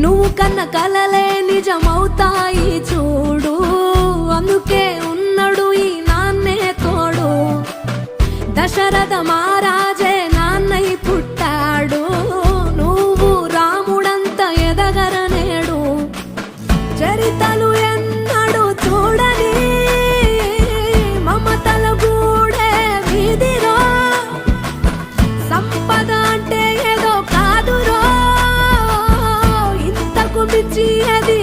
నువ్వు కన్న కలలే నిజమవుతాయి చూడు, అందుకే ఉన్నాడు ఈ నాన్నే తోడు. దశరథ మహారాజే నాన్నై పుట్టాడు, నువ్వు రాముడంత ఎదగరనేడు. చరితలు ఎన్నడు చూడని మమతల గూడే వీధిరో, సంపద అంటే ఏదో కాదురో, ఇంతకు మించి అది